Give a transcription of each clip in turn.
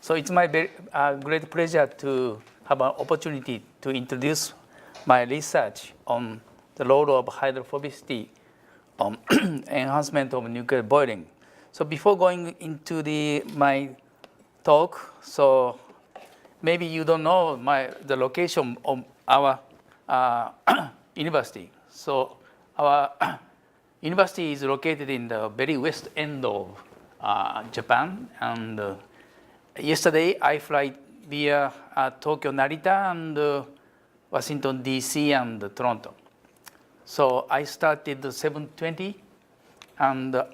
So it's my great pleasure to have an opportunity to introduce my research on the role of hydrophobicity on enhancement of nuclear boiling. So before going into my talk, so maybe you don't know the location of our university. So our university is located in the very west end of Japan, and yesterday I fly via Tokyo, Narita, and Washington, D.C., and Toronto. So I started at 7:20 and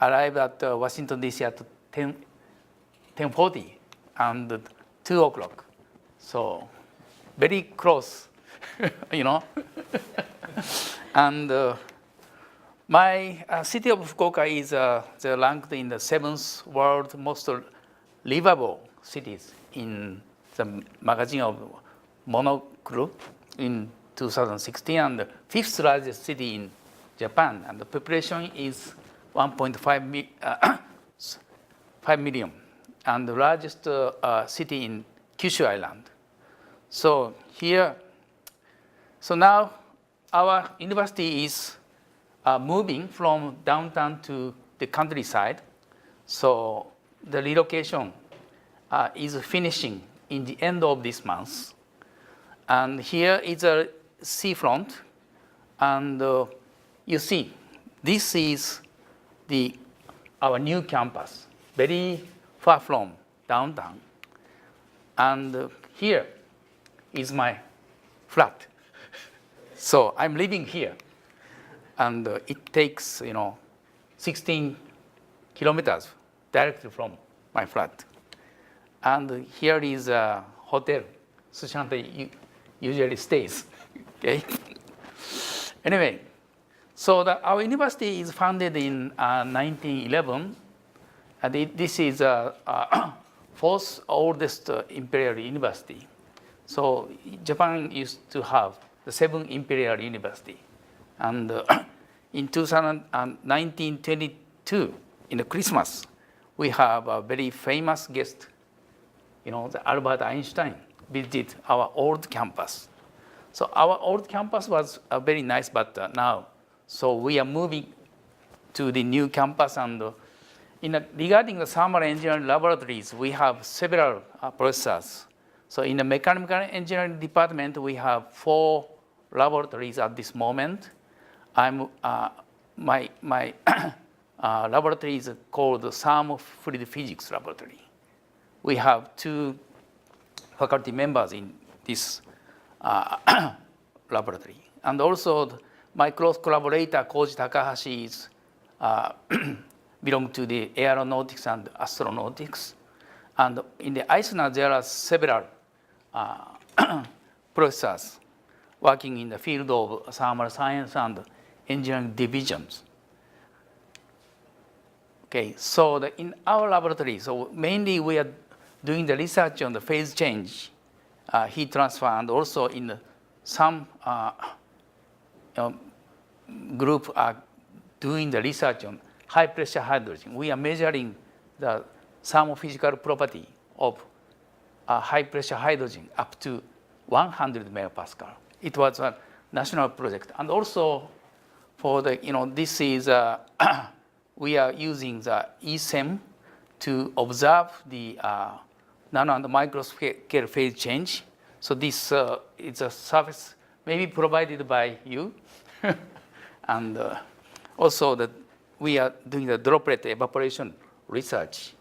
arrived at Washington, D.C. at 10:40 and 2 o'clock. So very close, you know. And my city of Fukuoka is ranked in the 7th world most livable cities in the magazine of Monoclo in 2016, and the 5th largest city in Japan, and the population is 1.5 million, and the largest city in Kyushu Island. So now our university is moving from downtown to the countryside. So the relocation is finishing in the end of this month. And here is a seafront, and you see, this is our new campus, very far from downtown. And here is my flat. So I'm living here, and it takes 16 kilometers directly from my flat. And here is a hotel Sushante usually stays. Okay. Anyway, so our university is founded in 1911, and this is fourth oldest imperial university. So Japan used to have the 7 imperial university, and in 1922, in the Christmas, we have a very famous guest, the Albert Einstein visited our old campus. So our old campus was very nice, but now, so we are moving to the new campus, and regarding the thermal engineering laboratories, we have several professors. So in the mechanical engineering department, we have 4 laboratories at this moment. My laboratory is called the thermofluid physics laboratory. We have 2 faculty members in this laboratory. And also, my close collaborator, Koji Takahashi, is belong to the aeronautics and astronautics. And in the Eisner, there are several professors working in the field of thermal science and engineering divisions. Okay, so in our laboratory, so mainly we are doing the research on the phase change, heat transfer, and also in some group are doing the research on high pressure hydrogen. We are measuring the thermophysical property of high pressure hydrogen up to 100 megapascal. It was a national project. And also for this is, we are using the ESEM to observe the nano and microscale phase change. So this is a service maybe provided by you. And also that we are doing the droplet evaporation research.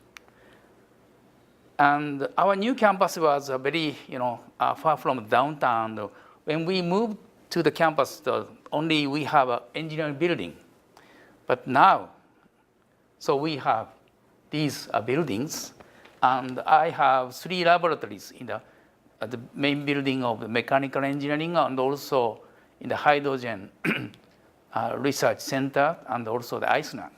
And our new campus was very, far from downtown. When we moved to the campus, only we have an engineering building. But now, so we have these buildings, and I have 3 laboratories in the main building of the mechanical engineering, and also in the hydrogen research center, and also the Eisner.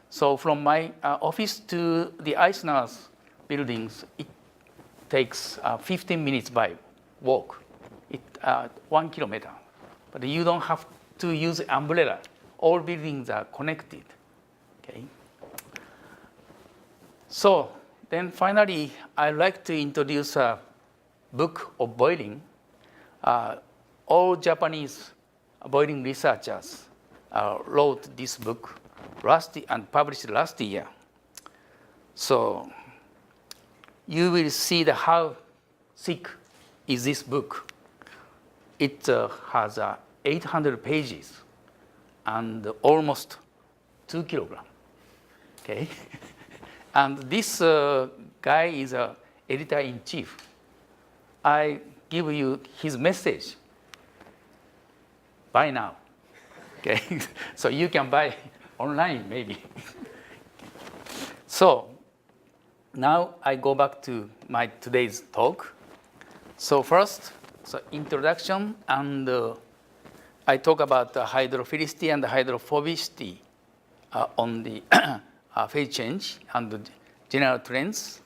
So from my office to the Eisner's buildings, it takes 15 minutes by walk. 1 kilometer. But you don't have to use umbrella. All buildings are connected. Okay. So then finally, I'd like to introduce a book of boiling. All Japanese boiling researchers wrote this book and published last year. So you will see how thick is this book. It has 800 pages and almost 2 kilograms. Okay, and this guy is an editor-in-chief. I give you his message. Buy now. Okay, so you can buy online maybe. So now I go back to my today's talk. So first, introduction, and I talk about the hydrophilicity and the hydrophobicity on the phase change and the general trends.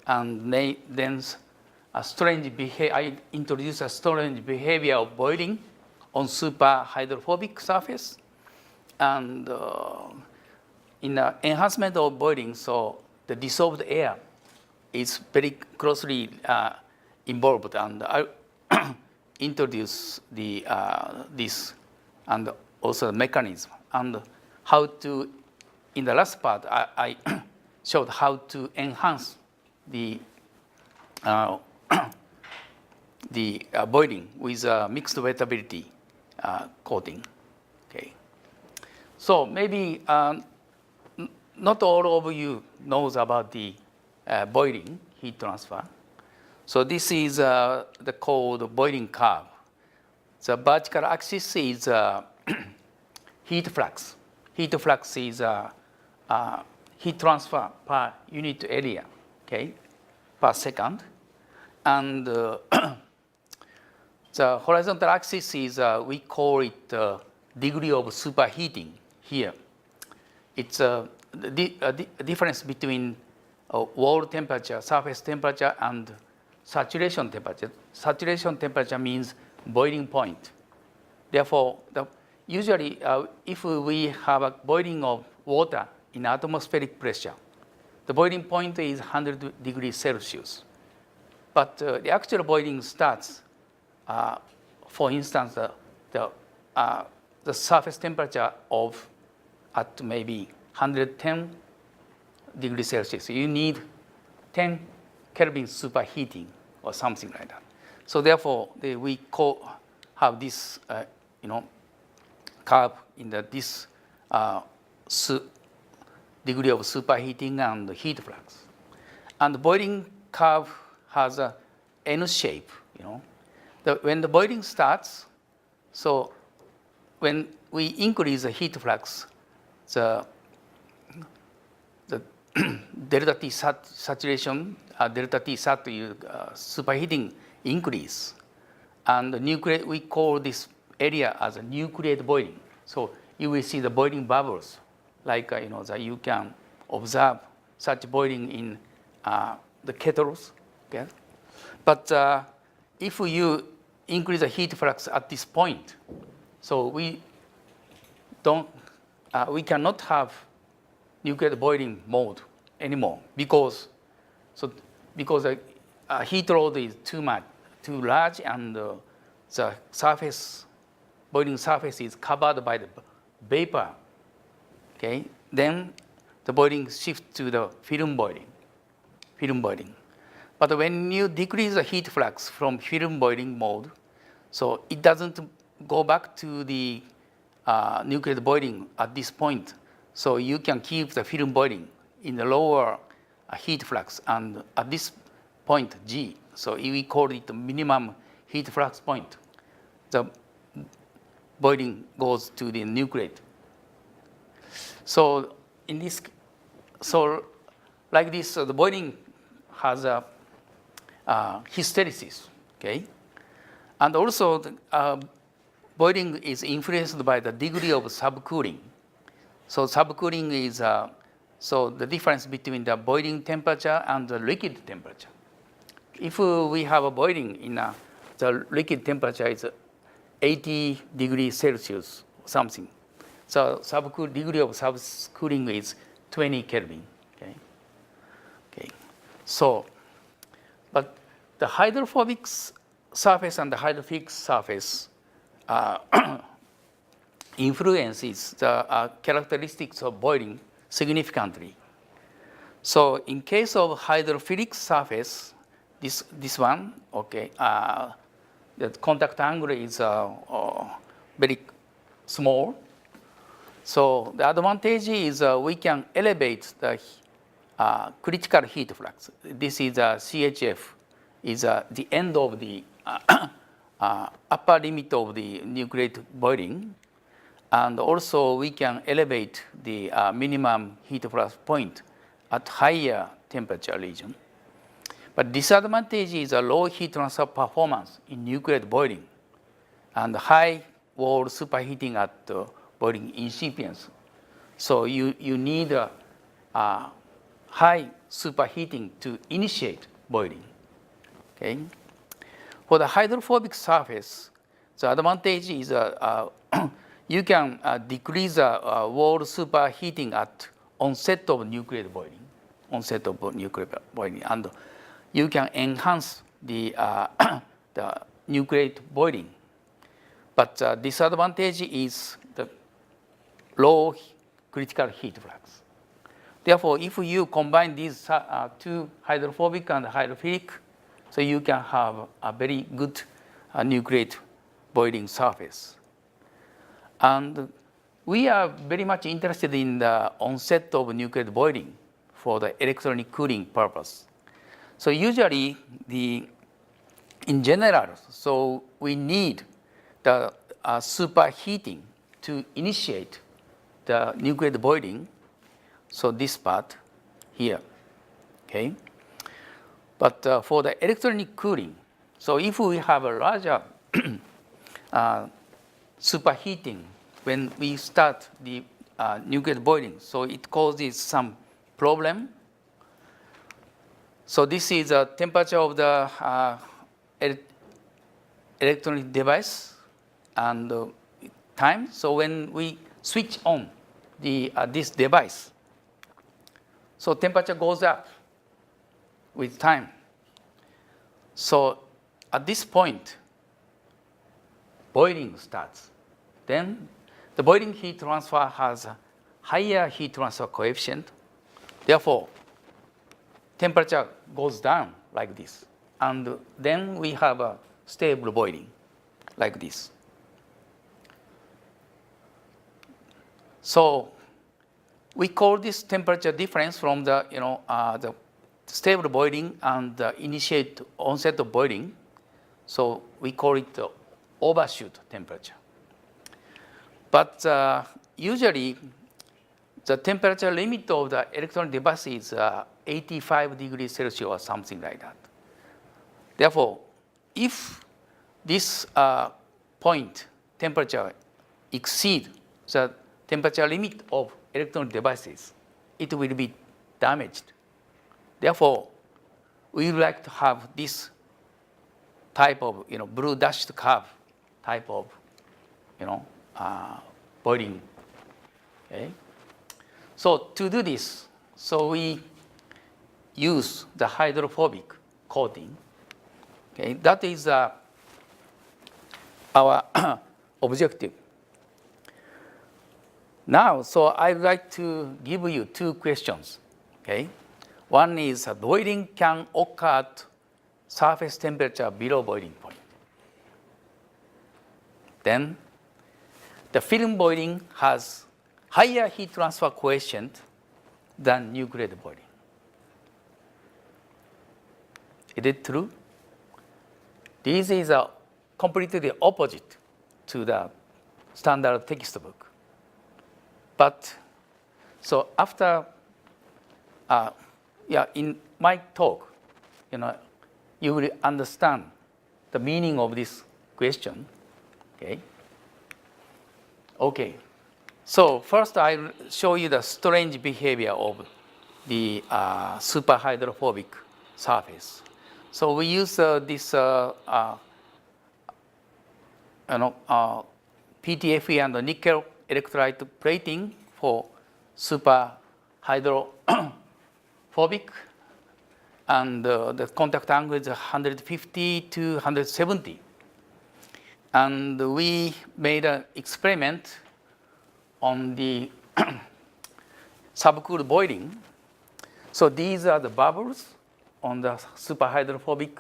And then I introduce a strange behavior of boiling on superhydrophobic surface. And in the enhancement of boiling, so the dissolved air is very closely involved. And I introduce this and also the mechanism and how to, in the last part, I showed how to enhance the boiling with mixed wettability coating. Okay. So maybe not all of you knows about the boiling heat transfer. So this is the called boiling curve. The vertical axis is heat flux. Heat flux is heat transfer per unit area, okay, per second. And the horizontal axis is, we call it degree of superheating here. It's the difference between wall temperature, surface temperature, and saturation temperature. Saturation temperature means boiling point. Therefore, usually if we have a boiling of water in atmospheric pressure, the boiling point is 100 degrees Celsius. But the actual boiling starts, for instance, the surface temperature of at maybe 110 degrees Celsius. You need 10 Kelvin superheating or something like that. So therefore, we have this, curve in this degree of superheating and heat flux. And the boiling curve has a N shape. When the boiling starts, so when we increase the heat flux, the delta T saturation, delta T sat superheating increase, and we call this area as a nucleate boiling. So you will see the boiling bubbles, like that you can observe such boiling in the kettles. Okay? But if you increase the heat flux at this point, so we cannot have nucleate boiling mode anymore because the heat load is too large, and the boiling surface is covered by the vapor. Okay, then the boiling shifts to the film boiling. But when you decrease the heat flux from film boiling mode, so it doesn't go back to the nucleate boiling at this point. So you can keep the film boiling in the lower heat flux, and at this point G, so we call it the minimum heat flux point, the boiling goes to the nucleate. So like this, the boiling has a hysteresis, okay? And also the boiling is influenced by the degree of subcooling. So subcooling is so the difference between the boiling temperature and the liquid temperature. If we have a boiling in the liquid temperature is 80 degrees Celsius or something. So degree of subcooling is 20 Kelvin. Okay. So, but the hydrophobic surface and the hydrophilic surface influences the characteristics of boiling significantly. So in case of hydrophilic surface, this one, okay, the contact angle is very small. So the advantage is we can elevate the critical heat flux. This is CHF, is the end of the upper limit of the nucleate boiling. And also we can elevate the minimum heat flux point at higher temperature region. But disadvantage is a low heat transfer performance in nucleate boiling and high wall superheating at boiling incipients. So you need a high superheating to initiate boiling. Okay? For the hydrophobic surface, the advantage is you can decrease wall superheating at onset of nucleate boiling, and you can enhance the nucleate boiling. But disadvantage is the low critical heat flux. Therefore, if you combine these two, hydrophobic and hydrophilic, so you can have a very good nucleate boiling surface. And we are very much interested in the onset of nucleate boiling for the electronic cooling purpose. So usually, in general, so we need the superheating to initiate the nucleate boiling. So this part here, okay? But for the electronic cooling, so if we have a larger superheating when we start the nucleate boiling, so it causes some problem. So this is the temperature of the electronic device and time. So when we switch on this device, so temperature goes up with time. So at this point, boiling starts. Then the boiling heat transfer has a higher heat transfer coefficient. Therefore, temperature goes down like this. And then we have a stable boiling like this. So we call this temperature difference from the, the stable boiling and the initiate onset of boiling. So we call it the overshoot temperature. But usually, the temperature limit of the electronic device is 85 degrees Celsius or something like that. Therefore, if this point temperature exceeds the temperature limit of electronic devices, it will be damaged. Therefore, we would like to have this type of blue dashed curve type of boiling. Okay? So to do this, so we use the hydrophobic coating. Okay? That is our objective. Now, so I'd like to give you two questions. Okay? One is boiling can occur at surface temperature below boiling point. Then the film boiling has higher heat transfer coefficient than nucleate boiling. Is it true? This is completely the opposite to the standard textbook. But so after, in my talk, you will understand the meaning of this question. Okay. Okay. So first, I'll show you the strange behavior of the superhydrophobic surface. So we use this PTFE and nickel electrolyte plating for superhydrophobic. and the contact angle is 150 to 170. And we made an experiment on the subcooled boiling. So these are the bubbles on the superhydrophobic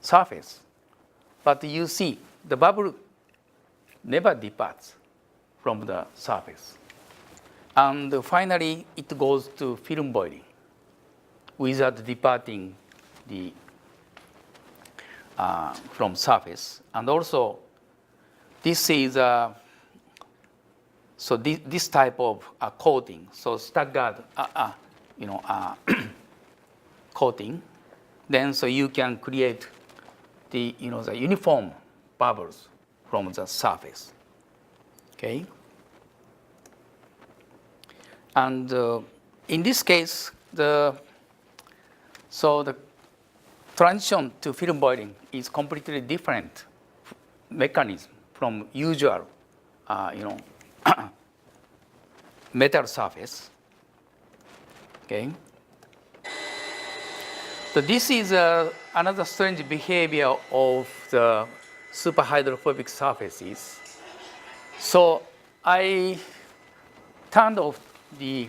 surface. But you see, the bubble never departs from the surface. And finally, it goes to film boiling without departing the, from surface. And also, this is so this type of coating, so staggered, coating. Then so you can create the the uniform bubbles from the surface. Okay. And in this case, the transition to film boiling is completely different mechanism from usual, metal surface. Okay. So this is another strange behavior of the superhydrophobic surfaces. So I turned off the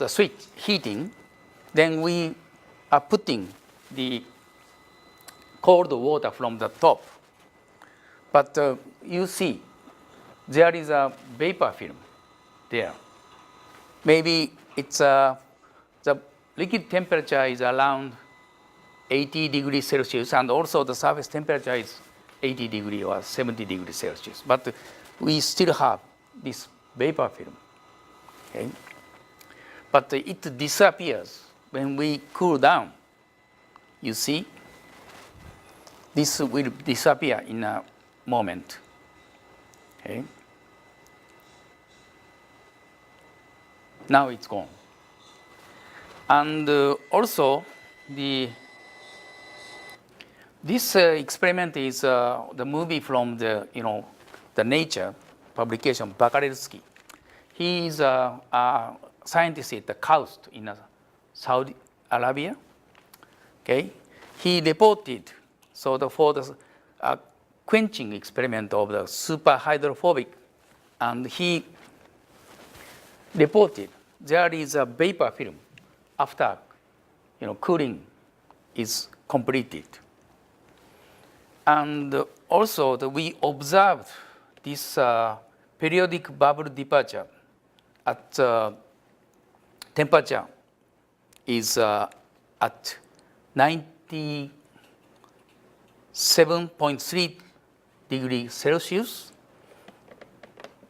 switch heating. Then we are putting the cold water from the top. But you see, there is a vapor film there. Maybe it's the liquid temperature is around 80 degrees Celsius, and also the surface temperature is 80 degrees or 70 degrees Celsius. But we still have this vapor film. Okay? But it disappears when we cool down. You see, this will disappear in a moment. Okay? Now it's gone. And also, this experiment is the movie from the the Nature publication, Bakarevsky. He is a scientist at the coast in Saudi Arabia. Okay, he reported for the quenching experiment of the superhydrophobic, and he reported there is a vapor film after cooling is completed. And also we observed this periodic bubble departure at temperature is at 97.3 degrees Celsius.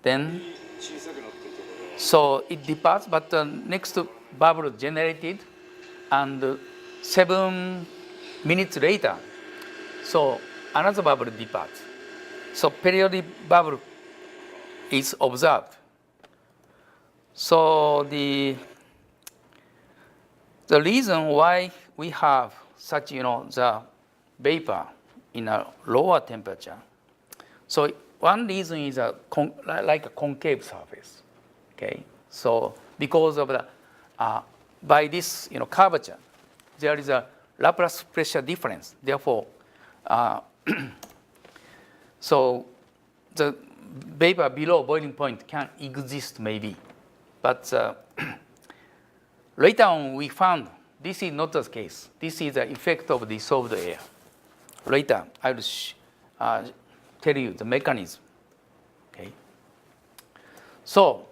Then, so it departs, but the next bubble generated, and 7 minutes later, so another bubble departs. So periodic bubble is observed. So the reason why we have such the vapor in a lower temperature. So one reason is like a concave surface. Okay. So because of the by this curvature, there is a Laplace pressure difference. Therefore, so the vapor below boiling point can exist maybe, but later on we found this is not the case. This is the effect of dissolved air. Later I will tell you the mechanism. Okay. So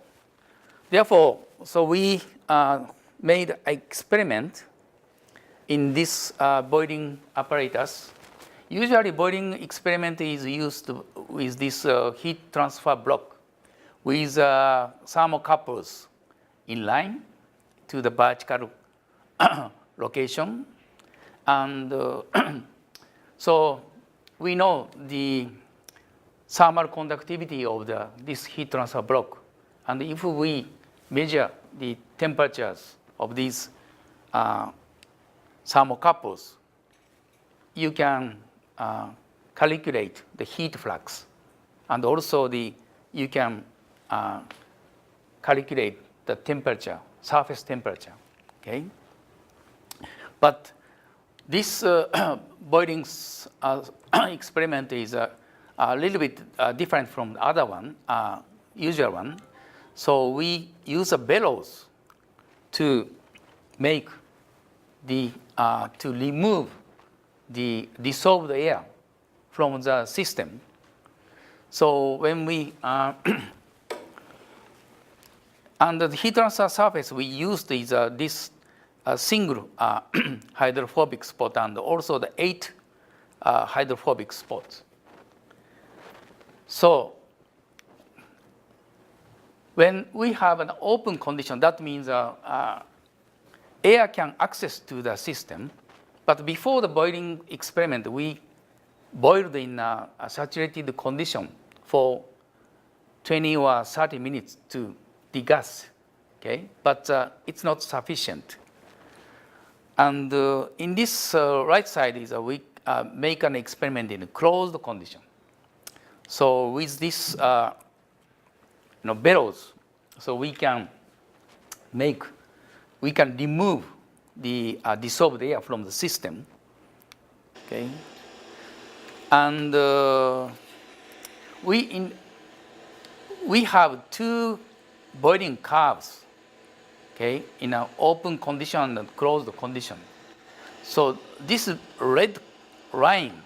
therefore, we made an experiment in this boiling apparatus. Usually boiling experiment is used with this heat transfer block with thermocouples in line to the vertical location. And so we know the thermal conductivity of this heat transfer block. And if we measure the temperatures of these thermocouples, you can calculate the heat flux, and also you can calculate the temperature, surface temperature. Okay. But this boiling experiment is a little bit different from the other one, usual one. So we use a bellows to make the to remove the dissolved air from the system. So when we under the heat transfer surface, we use this single hydrophobic spot and also the 8 hydrophobic spots. So when we have an open condition, that means air can access to the system. But before the boiling experiment, we boiled in a saturated condition for 20 or 30 minutes to degas, okay? But it's not sufficient. And in this right side is we make an experiment in a closed condition. So with this bellows, so we can remove the dissolved air from the system, okay? And we have 2 boiling curves, okay, in an open condition and closed condition. So this red line,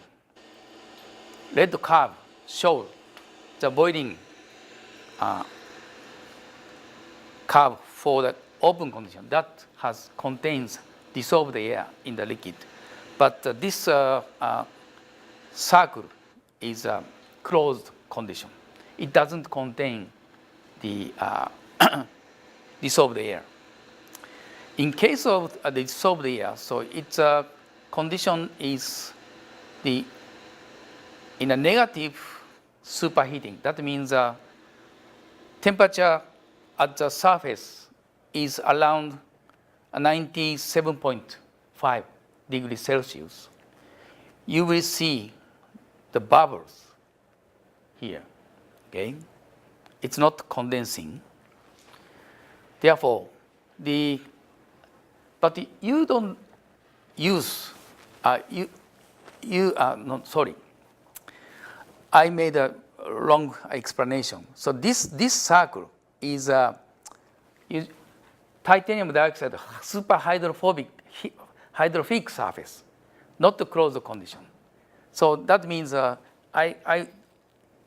red curve shows the boiling curve for the open condition that contains dissolved air in the liquid. But this circle is a closed condition. It doesn't contain the dissolved air. In case of the dissolved air, so its condition is in a negative superheating. That means temperature at the surface is around 97.5 degrees Celsius. You will see the bubbles here, okay? It's not condensing. Therefore, but you don't use, no, sorry. I made a wrong explanation. So this circle is titanium dioxide superhydrophobic surface, not the closed condition. So that means I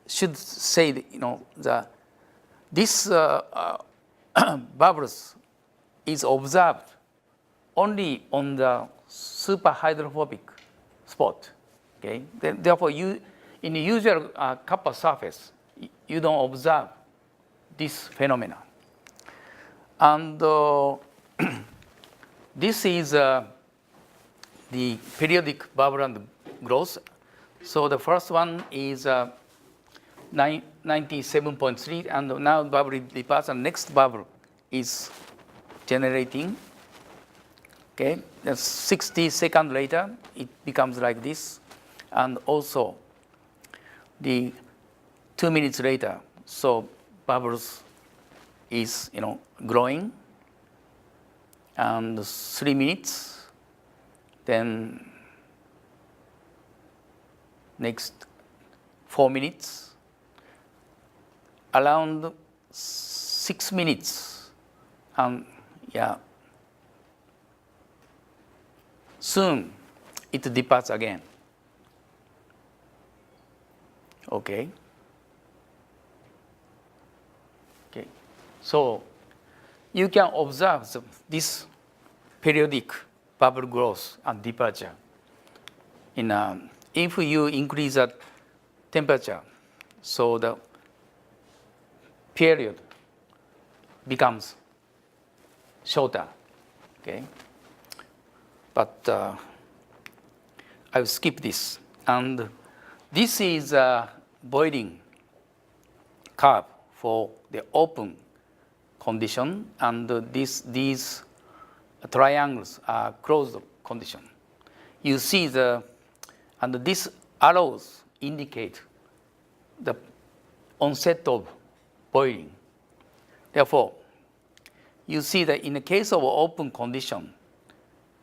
should say that, this bubbles is observed only on the superhydrophobic spot. Okay. Therefore, in the usual Kappa surface, you don't observe this phenomena. And this is the periodic bubble and growth. So the first one is 97.3, and now bubble departs, and next bubble is generating. Okay, then 60 seconds later, it becomes like this, and also the 2 minutes later, so bubbles is growing, and 3 minutes, then next 4 minutes, around 6 minutes, and soon it departs again. Okay. Okay. So you can observe this periodic bubble growth and departure. If you increase the temperature, so the period becomes shorter. Okay. But I will skip this. And this is a boiling curve for the open condition, and these triangles are closed condition. You see and these arrows indicate the onset of boiling. Therefore, you see that in the case of open condition,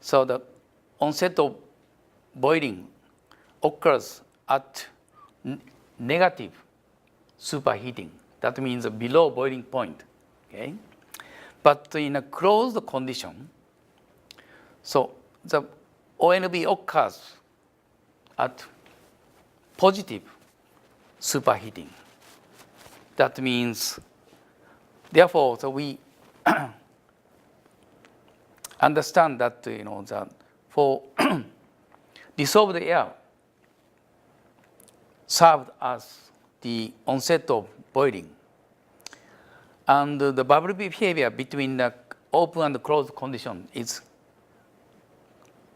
so the onset of boiling occurs at negative superheating. That means below boiling point. Okay? But in a closed condition, so the ONB occurs at positive superheating. That means, therefore, so we understand that that for dissolved air served as the onset of boiling, and the bubble behavior between the open and closed condition is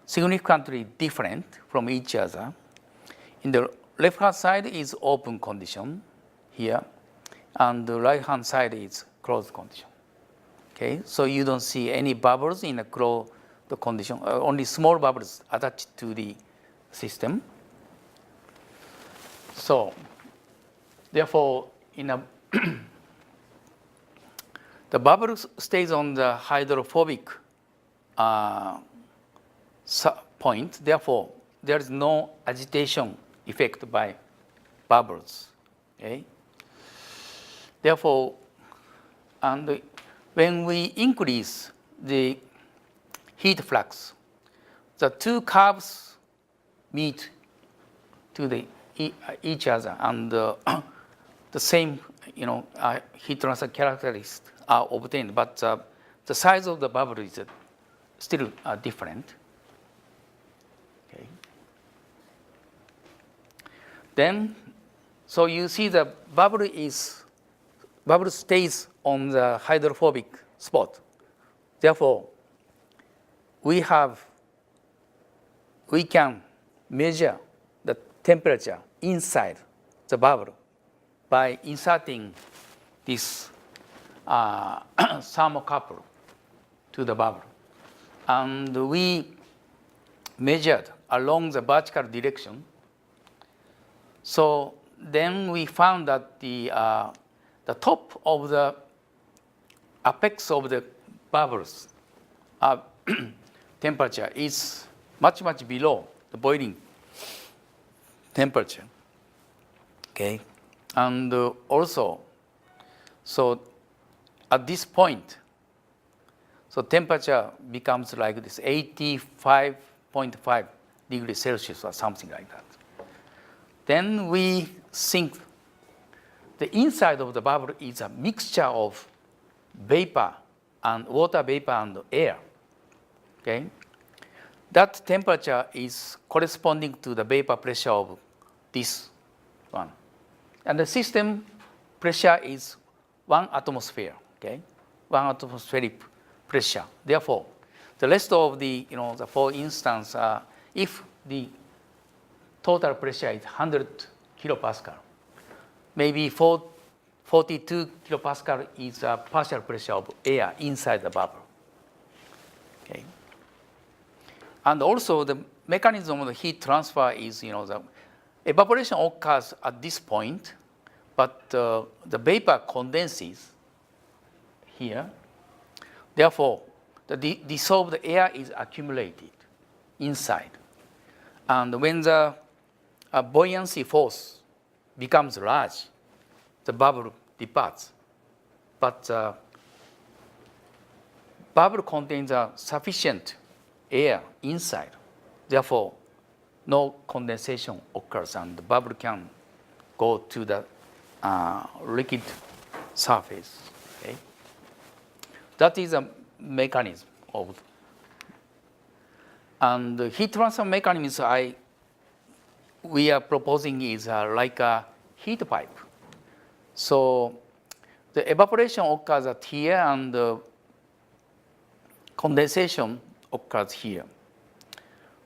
significantly different from each other. In the left-hand side is open condition here, and the right-hand side is closed condition. Okay, so you don't see any bubbles in a closed condition, only small bubbles attached to the system. So, therefore, in a the bubble stays on the hydrophobic point. Therefore, there is no agitation effect by bubbles. Okay? Therefore, and when we increase the heat flux, the two curves meet to the each other, and the same heat transfer characteristics are obtained, but the size of the bubble is still different. Okay. Then, so you see the bubble stays on the hydrophobic spot. Therefore, we can measure the temperature inside the bubble by inserting this thermocouple to the bubble. And we measured along the vertical direction. So then we found that the top of the apex of the bubbles temperature is much below the boiling temperature. Okay, and also, so at this point, so temperature becomes like this 85.5 degrees Celsius or something like that. Then we think the inside of the bubble is a mixture of vapor and water vapor and air. Okay, that temperature is corresponding to the vapor pressure of this one, and the system pressure is 1 atmosphere. Okay, 1 atmospheric pressure. Therefore, the rest of the for instance, if the total pressure is 100 kilopascal, maybe 42 kilopascal is a partial pressure of air inside the bubble. Okay. And also the mechanism of the heat transfer is, the evaporation occurs at this point, but the vapor condenses here. Therefore, the dissolved air is accumulated inside. And when the buoyancy force becomes large, the bubble departs. But bubble contains sufficient air inside. Therefore, no condensation occurs, and the bubble can go to the liquid surface. Okay? That is a mechanism of. And the heat transfer mechanism we are proposing is like a heat pipe. So the evaporation occurs at here, and the condensation occurs here.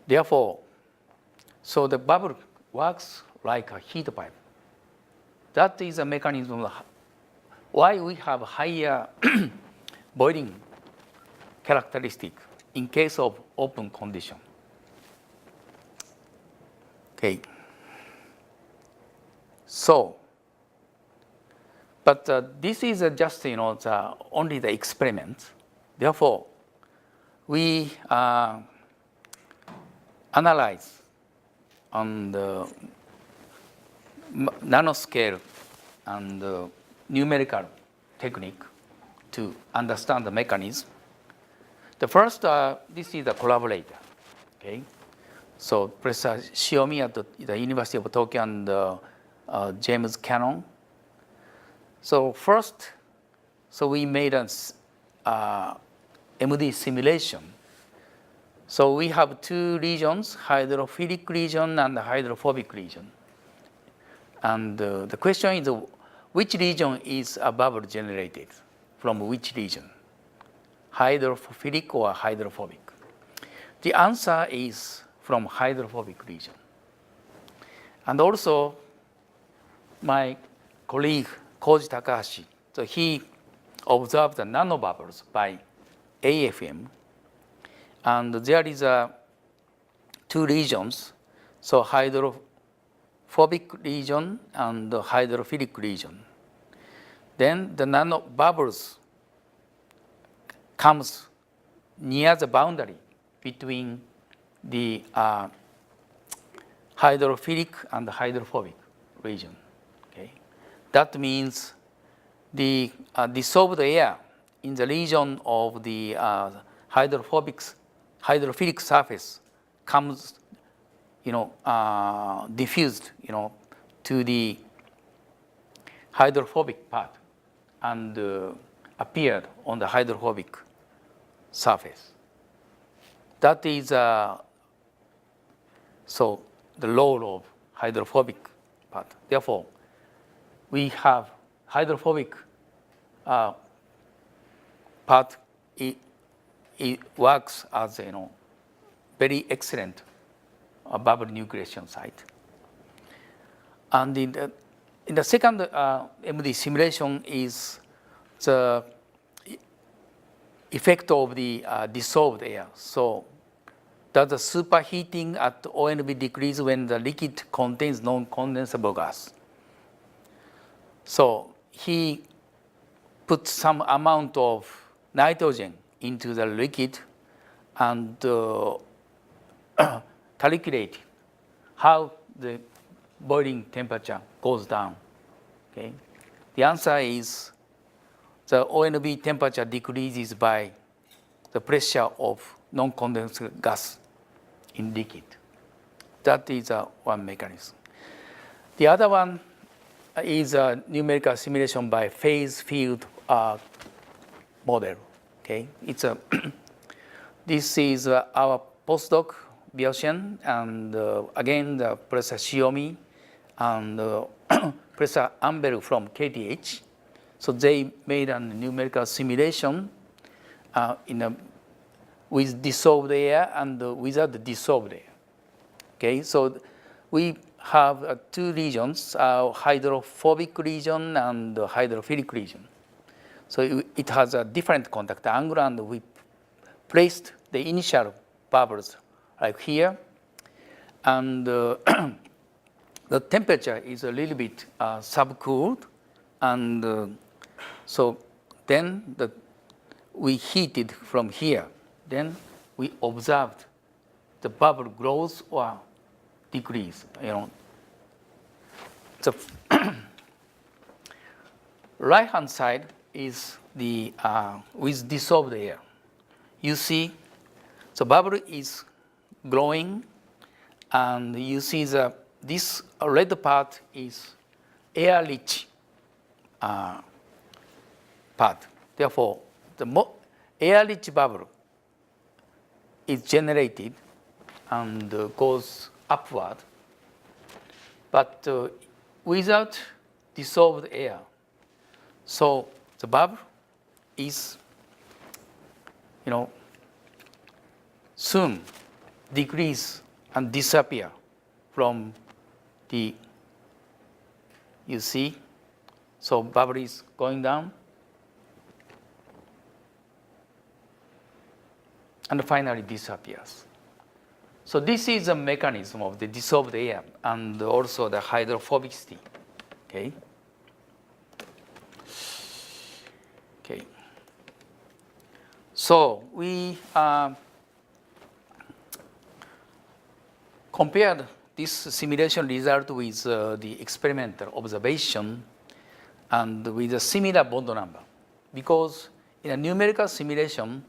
Therefore, so the bubble works like a heat pipe. That is a mechanism why we have higher boiling characteristic in case of open condition. Okay. So, but this is just only the experiment. Therefore, we analyze on the nanoscale and numerical technique to understand the mechanism. The first, this is the collaborator. Okay, so Professor Shiomi at the University of Tokyo and James Cannon. So first, so we made an MD simulation. So we have two regions, hydrophilic region and hydrophobic region. And the question is, which region is a bubble generated from which region? Hydrophilic or hydrophobic? The answer is from hydrophobic region. And also, my colleague, Koji Takahashi, so he observed the nanobubbles by AFM. And there is two regions, so hydrophobic region and the hydrophilic region. Then the nanobubbles comes near the boundary between the hydrophilic and the hydrophobic region. Okay? That means the dissolved air in the region of the hydrophilic surface comes, diffused, to the hydrophobic part and appeared on the hydrophobic surface. That is so the role of hydrophobic part. Therefore, we have hydrophobic part. It works as very excellent bubble nucleation site. And in the second MD simulation is the effect of the dissolved air. So does the superheating at ONB decrease when the liquid contains non-condensable gas? So he put some amount of nitrogen into the liquid and calculate how the boiling temperature goes down. Okay? The answer is the ONB temperature decreases by the pressure of non-condensable gas in liquid. That is one mechanism. The other one is a numerical simulation by phase field model. Okay, it's this is our postdoc Bioshen and again the Professor Shiomi and Professor Amberu from KTH. So they made a numerical simulation with dissolved air and without the dissolved air. Okay, so we have two regions, hydrophobic region and hydrophilic region. So it has a different contact angle, and we placed the initial bubbles like here. And the temperature is a little bit subcooled. And so then we heated from here. Then we observed the bubble grows or decrease. The right-hand side is the with dissolved air. You see, the bubble is growing, and you see this red part is air-rich part. Therefore, the air-rich bubble is generated and goes upward, but without dissolved air. So the bubble is, soon decrease and disappear from the, you see, so bubble is going down. And finally disappears. So this is a mechanism of the dissolved air and also the hydrophobicity. Okay. Okay. So we compared this simulation result with the experimental observation and with a similar bond number. Because in a numerical simulation,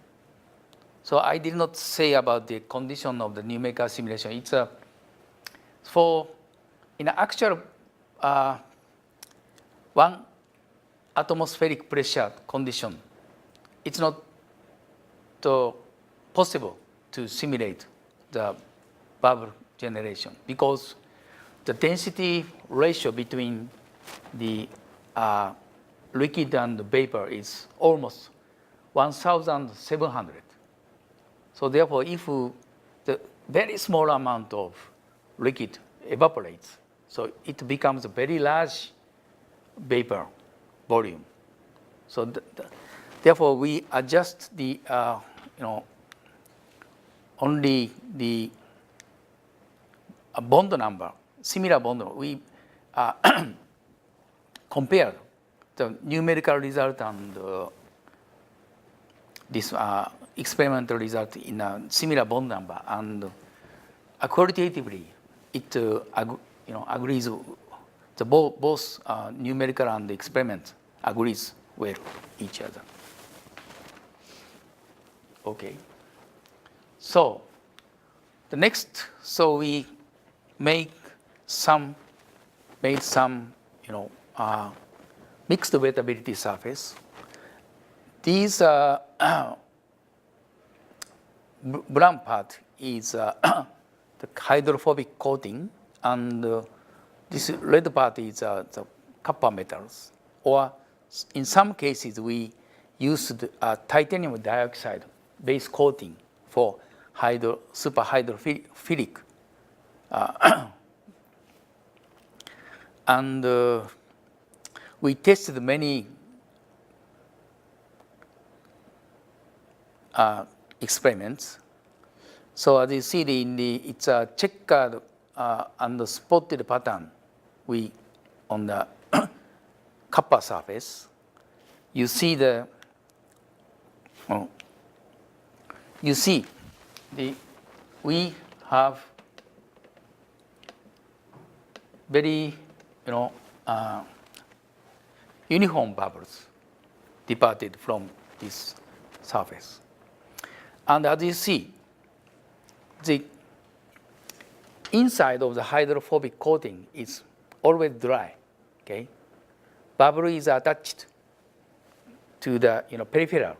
so I did not say about the condition of the numerical simulation. It's in an actual 1 atmospheric pressure condition, it's not possible to simulate the bubble generation because the density ratio between the liquid and the vapor is almost 1,700. So therefore, if the very small amount of liquid evaporates, so it becomes a very large vapor volume. So therefore, we adjust the only the bond number, similar bond number. We compare the numerical result and this experimental result in a similar bond number, and qualitatively it agrees. The both numerical and experiment agrees with each other. Okay. So the next, so we made some mixed wettability surface. These brown part is the hydrophobic coating, and this red part is the copper metals. Or in some cases, we used titanium dioxide base coating for superhydrophilic. And we tested many experiments. So as you see, it's a checkered and spotted pattern on the copper surface. You see we have very uniform bubbles departed from this surface. And as you see, the inside of the hydrophobic coating is always dry. Okay, bubble is attached to the peripheral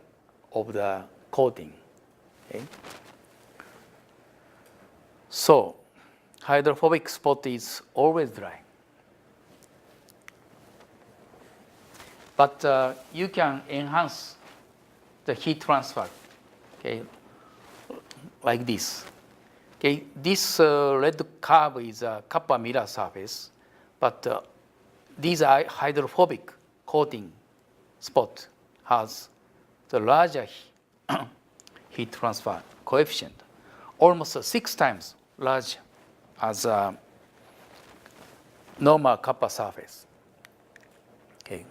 of the coating. Okay, so hydrophobic spot is always dry. But you can enhance the heat transfer. Okay, like this. Okay, this red curve is a copper mirror surface, but these are hydrophobic coating spot has the larger heat transfer coefficient, almost 6 times larger as a normal copper surface. Okay,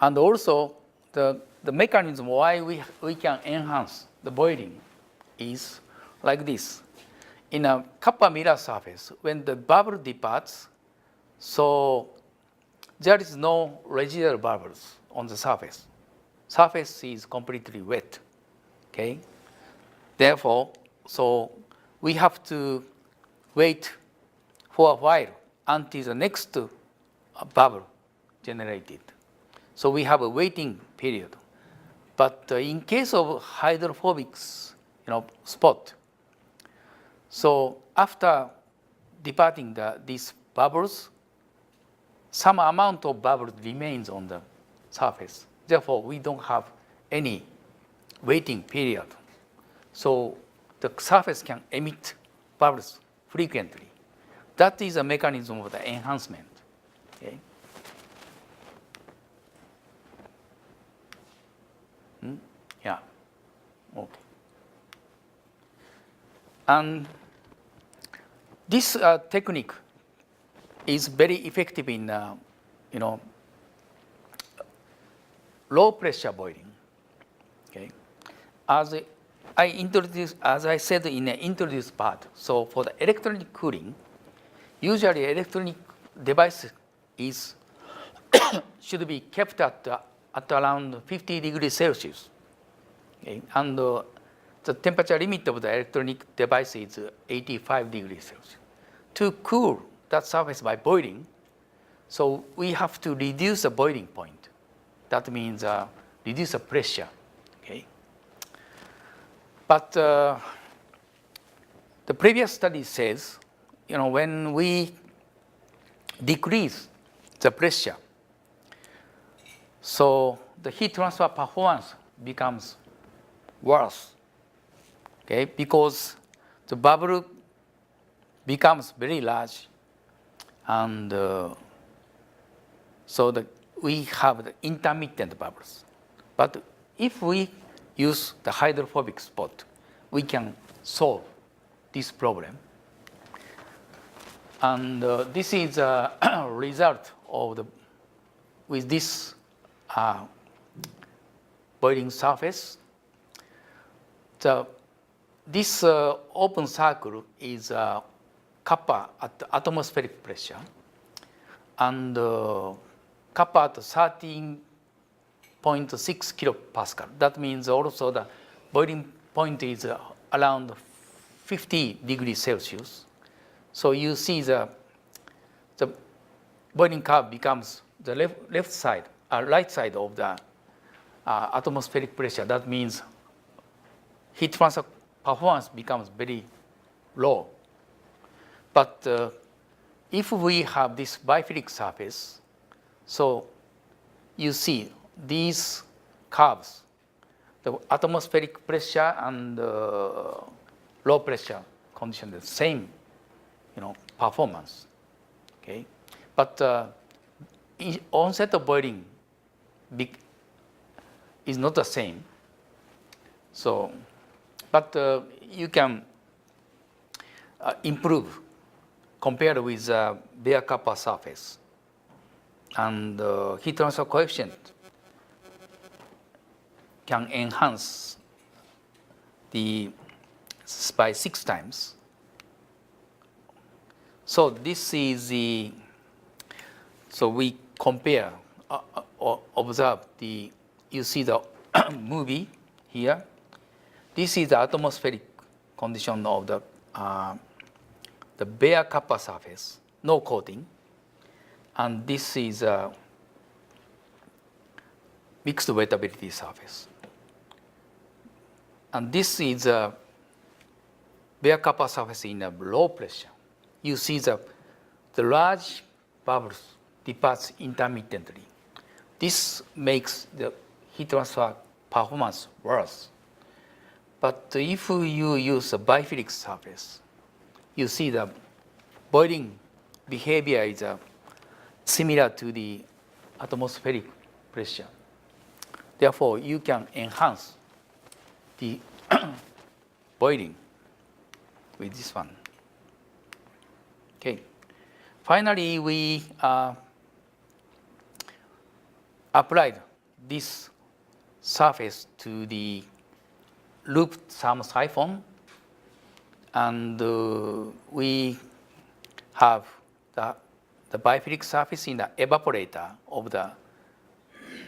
and also the mechanism why we can enhance the boiling is like this. In a copper mirror surface, when the bubble departs, so there is no residual bubbles on the surface. Surface is completely wet. Okay. Therefore, so we have to wait for a while until the next bubble generated. So we have a waiting period. But in case of hydrophobics, spot, so after departing these bubbles, some amount of bubbles remains on the surface. Therefore, we don't have any waiting period. So the surface can emit bubbles frequently. That is a mechanism of the enhancement. Okay. Yeah. Okay. And this technique is very effective in low pressure boiling. Okay. As I introduced, as I said in the introduced part, so for the electronic cooling, usually electronic device is should be kept at around 50 degrees Celsius. Okay? And the temperature limit of the electronic device is 85 degrees Celsius. To cool that surface by boiling, so we have to reduce the boiling point. That means reduce the pressure. Okay? But the previous study says, when we decrease the pressure, so the heat transfer performance becomes worse. Okay? Because the bubble becomes very large, and so we have the intermittent bubbles. But if we use the hydrophobic spot, we can solve this problem. And this is a result of with this boiling surface. This open circle is kappa at atmospheric pressure, and kappa at 13.6 kilopascal. That means also the boiling point is around 50 degrees Celsius. So you see the boiling curve becomes the left side, right side of the atmospheric pressure. That means heat transfer performance becomes very low. But if we have this biphilic surface, so you see these curves, the atmospheric pressure and low pressure condition, the same, performance. Okay, but onset of boiling is not the same. So, but you can improve compared with bare kappa surface, and heat transfer coefficient can enhance by 6 times. So this is so we compare or observe you see the movie here. This is the atmospheric condition of the bare kappa surface, no coating. And this is a mixed wettability surface. And this is a bare kappa surface in a low pressure. You see the large bubbles departs intermittently. This makes the heat transfer performance worse. But if you use a biphilic surface, you see the boiling behavior is similar to the atmospheric pressure. Therefore, you can enhance the boiling with this one. Okay. Finally, we applied this surface to the looped thermosiphon, and we have the biphilic surface in the evaporator of the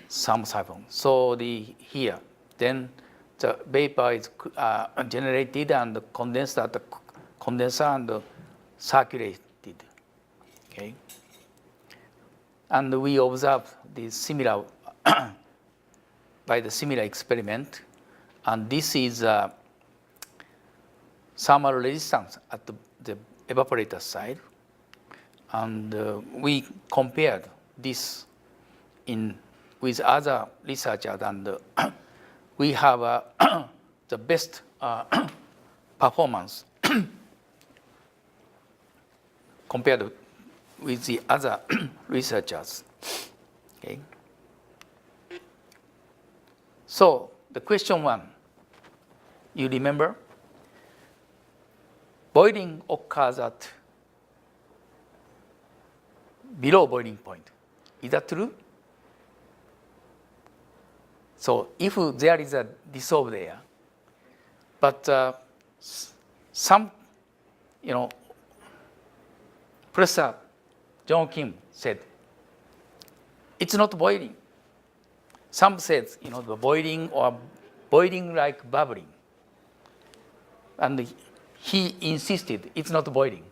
thermosiphon. So here, then the vapor is generated and condensed at the condenser and circulated. Okay, and we observe the similar by the similar experiment, and this is thermal resistance at the evaporator side, and we compared this with other researchers, and we have the best performance compared with the other researchers. Okay. So the question 1, you remember? Boiling occurs at below boiling point. Is that true? So if there is a dissolved air, But some, Professor John Kim said, it's not boiling. Some said, the boiling or boiling like bubbling. And he insisted it's not boiling.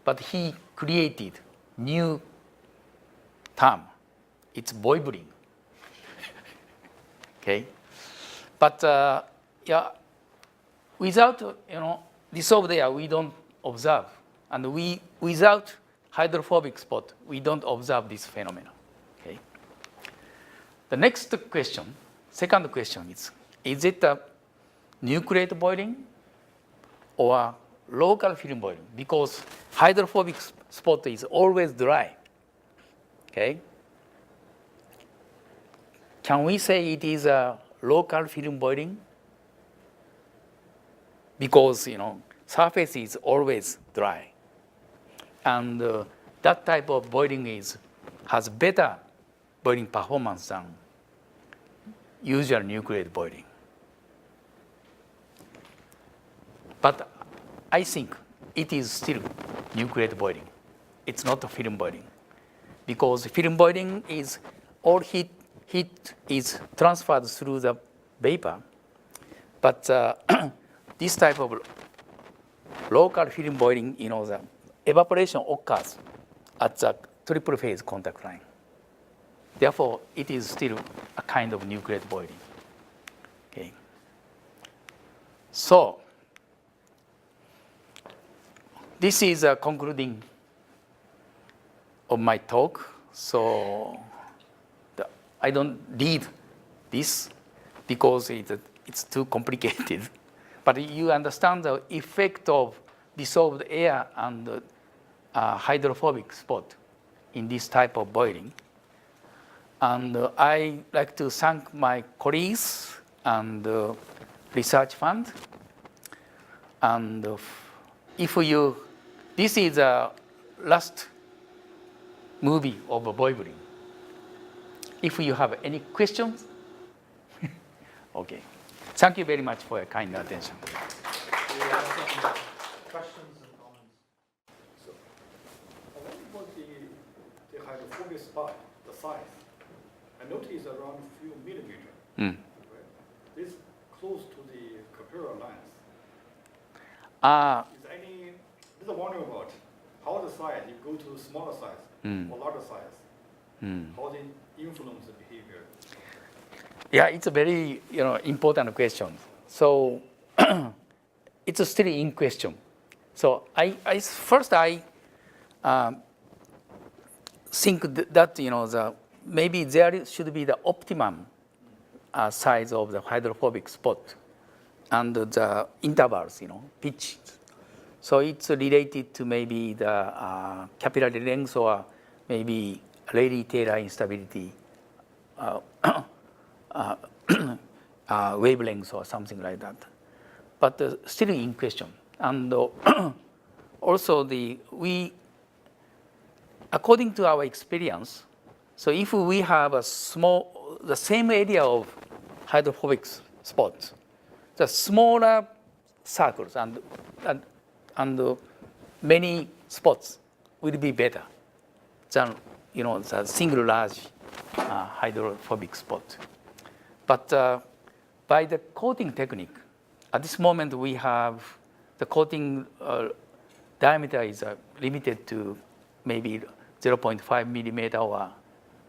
But he created new term. It's boiling. Okay? But without, dissolved air, we don't observe. And without hydrophobic spot, we don't observe this phenomenon. Okay? The next question, second question is it a nucleate boiling or local film boiling? Because hydrophobic spot is always dry. Okay? Can we say it is a local film boiling? Because, surface is always dry. And that type of boiling has better boiling performance than usual nucleate boiling. But I think it is still nucleate boiling. It's not a film boiling. Because film boiling is all heat is transferred through the vapor. But this type of local film boiling, the evaporation occurs at the triple phase contact line. Therefore, it is still a kind of nucleate boiling. Okay. So, this is a concluding of my talk. So, I don't read this because it's too complicated. But you understand the effect of dissolved air and hydrophobic spot in this type of boiling. And I like to thank my colleagues and research fund. And this is the last movie of boiling. If you have any questions, okay. Thank you very much for your kind attention. Questions and comments? So, I wonder about the hydrophobic spot, the size. I noticed around a few millimeters. Right? This close to the capillary lines. Is any? This is wondering about how the size. You go to smaller size or larger size. How they influence the behavior. Yeah, it's a very important question. So it's still in question. So first I think that maybe there should be the optimum size of the hydrophobic spot and the intervals, pitch. So it's related to maybe the capillary length or maybe Rayleigh-Taylor instability wavelengths or something like that. But still in question. And also according to our experience, so if we have the same area of hydrophobic spots, the smaller circles and many spots will be better than the single large hydrophobic spot. But by the coating technique, at this moment we have the coating diameter is limited to maybe 0.5 millimeter or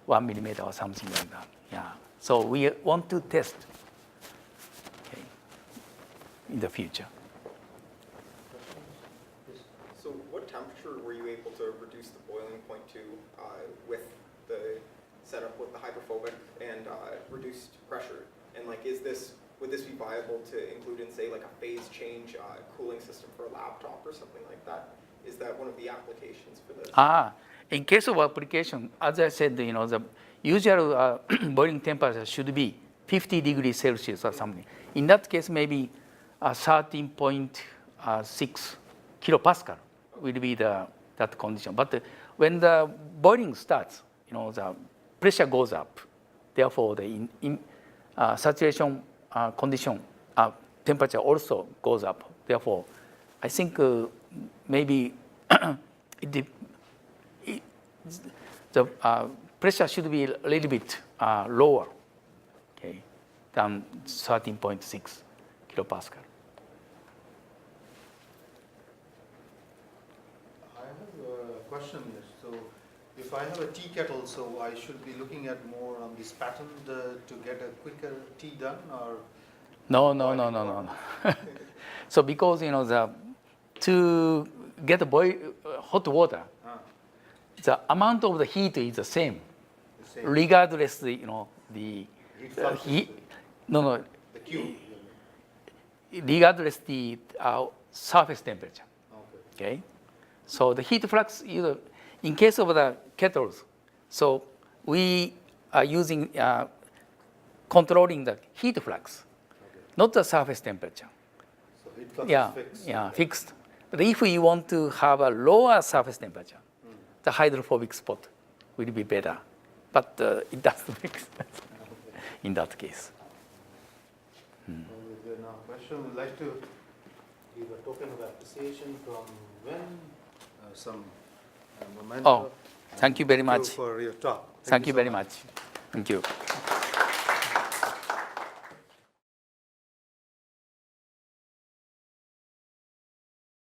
1 millimeter or something like that. Yeah. So we want to test in the future. So what temperature were you able to reduce the boiling point to with the setup with the hydrophobic and reduced pressure? And would this be viable to include in, say, like a phase change cooling system for a laptop or something like that? Is that one of the applications for this? In case of application, as I said, the usual boiling temperature should be 50 degrees Celsius or something. In that case, maybe 13.6 kilopascal will be that condition. But when the boiling starts, the pressure goes up. Therefore, the saturation condition temperature also goes up. Therefore, I think maybe the pressure should be a little bit lower, okay, than 13.6 kilopascal. I have a question here. So, if I have a tea kettle, so I should be looking at more on this pattern to get a quicker tea done, or? No. So because to get hot water, the amount of the heat is the same, regardless the heat. The Q. Regardless the surface temperature. Okay. So the heat flux, in case of the kettles, so we are using controlling the heat flux, not the surface temperature. So heat flux is fixed. Yeah, fixed. But if we want to have a lower surface temperature, the hydrophobic spot will be better. But it doesn't make sense in that case. Is there now a question? We'd like to give a token of appreciation from when some memento. Oh, thank you very much. For your talk. Thank you so very much. much. Thank you.